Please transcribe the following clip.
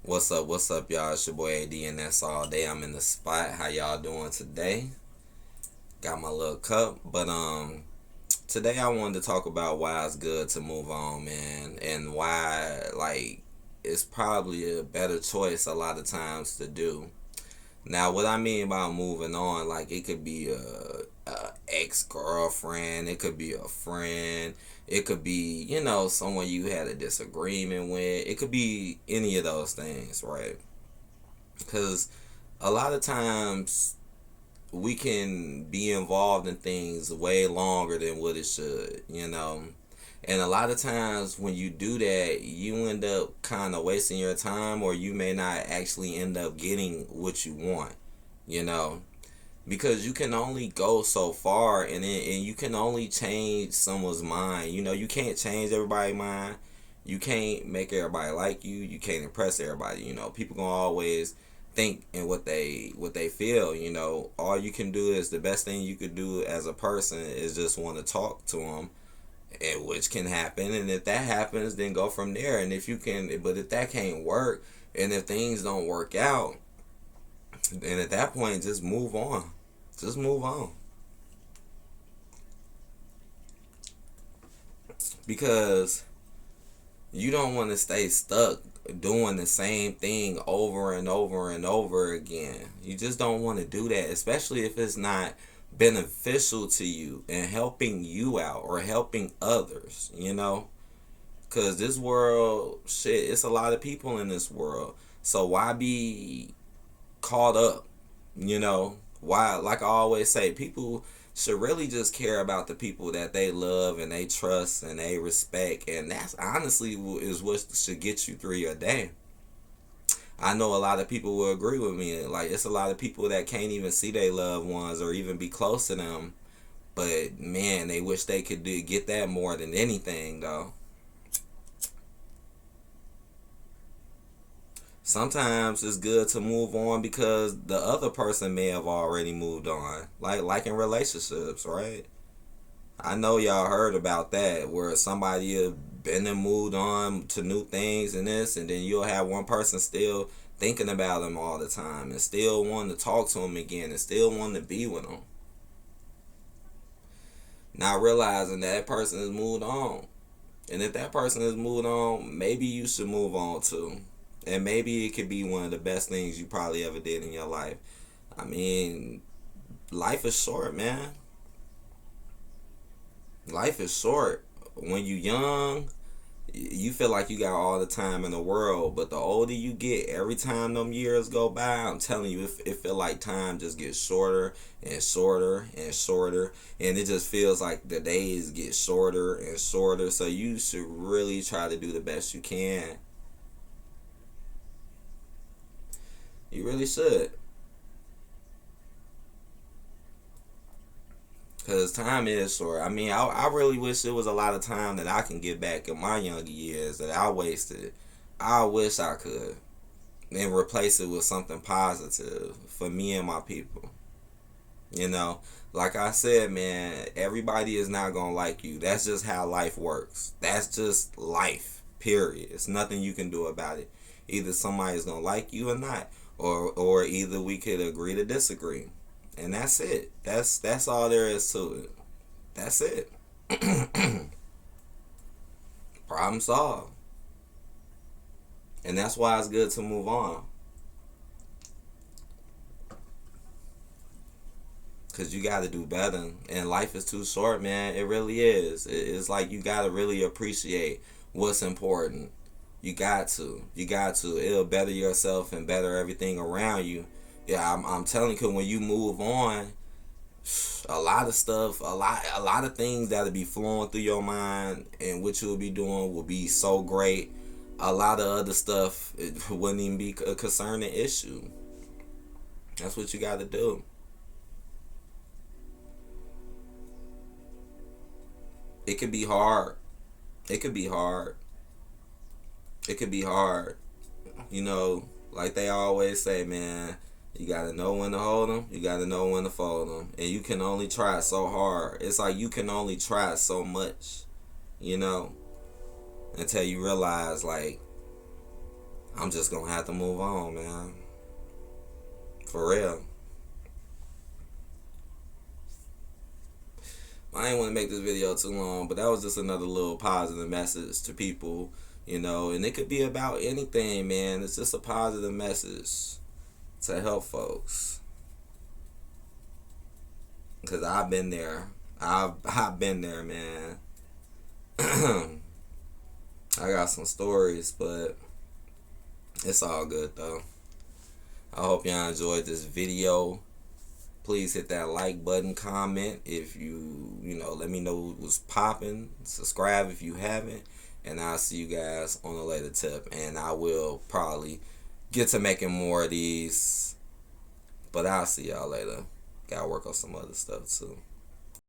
What's up, y'all? It's your boy AD, and that's all day. I'm in the spot. How y'all doing today? Got my little cup, but today I wanted to talk about why it's good to move on, man, and why it's probably a better choice a lot of times to do. Now, what I mean by moving on, like it could be a ex girlfriend, it could be a friend, it could be someone you had a disagreement with, it could be any of those things, right? Because a lot of times we can be involved in things way longer than what it should. And a lot of times when you do that, you end up kind of wasting your time, or you may not actually end up getting what you want, you know, because you can only go so far, and you can only change someone's mind. You can't change everybody's mind. You can't make everybody like you. You can't impress everybody. People gonna always think in what they feel. All you can do is the best thing you could do as a person is just want to talk to them, and which can happen. And if that happens, then go from there. And if that can't work, and if things don't work out, then at that point, just move on. Just move on. Because you don't want to stay stuck doing the same thing over and over and over again. You just don't want to do that, especially if it's not beneficial to you and helping you out or helping others. Because this world, shit, it's a lot of people in this world. So why be caught up? Why, like I always say, people should really just care about the people that they love and they trust and they respect, and that's honestly is what should get you through your day. I know a lot of people will agree with me. Like, it's a lot of people that can't even see their loved ones or even be close to them, but man, they wish they could get that more than anything, though. Sometimes it's good to move on because the other person may have already moved on. Like in relationships, right? I know y'all heard about that, where somebody have been and moved on to new things and this, and then you'll have one person still thinking about them all the time and still wanting to talk to them again and still wanting to be with them. Not realizing that person has moved on. And if that person has moved on, maybe you should move on too. And maybe it could be one of the best things you probably ever did in your life. I mean, life is short, man. Life is short. When you young, you feel like you got all the time in the world, but the older you get, every time them years go by, I'm telling you, it feel like time just gets shorter and shorter and shorter, and it just feels like the days get shorter and shorter. So you should really try to do the best you can. You really should. Because time is short. I mean, I really wish it was a lot of time that I can get back in my younger years that I wasted. I wish I could. And replace it with something positive for me and my people. You know, like I said, man, everybody is not going to like you. That's just how life works. That's just life, period. It's nothing you can do about it. Either somebody's going to like you or not. Or either we could agree to disagree. And that's it. That's all there is to it. That's it. Problem solved. And that's why it's good to move on. Because you got to do better. And life is too short, man. It really is. It's like you got to really appreciate what's important. You got to. You got to. It'll better yourself and better everything around you. Yeah, I'm telling you, when you move on, a lot of stuff, a lot of things that'll be flowing through your mind, and what you'll be doing will be so great. A lot of other stuff, it wouldn't even be a concerning issue. That's what you got to do. It could be hard. It could be hard. It could be hard. Like they always say, man, you gotta know when to hold them. You gotta know when to fold them. And you can only try so hard. It's like you can only try so much, you know, until you realize, like, I'm just gonna have to move on, man. For real. I didn't want to make this video too long, but that was just another little positive message to people, and it could be about anything, man. It's just a positive message to help folks. Because I've been there. I've been there, man. I got some stories, but it's all good, though. I hope y'all enjoyed this video. Please hit that like button, comment if let me know what's popping. Subscribe if you haven't. And I'll see you guys on a later tip. And I will probably get to making more of these. But I'll see y'all later. Gotta work on some other stuff too.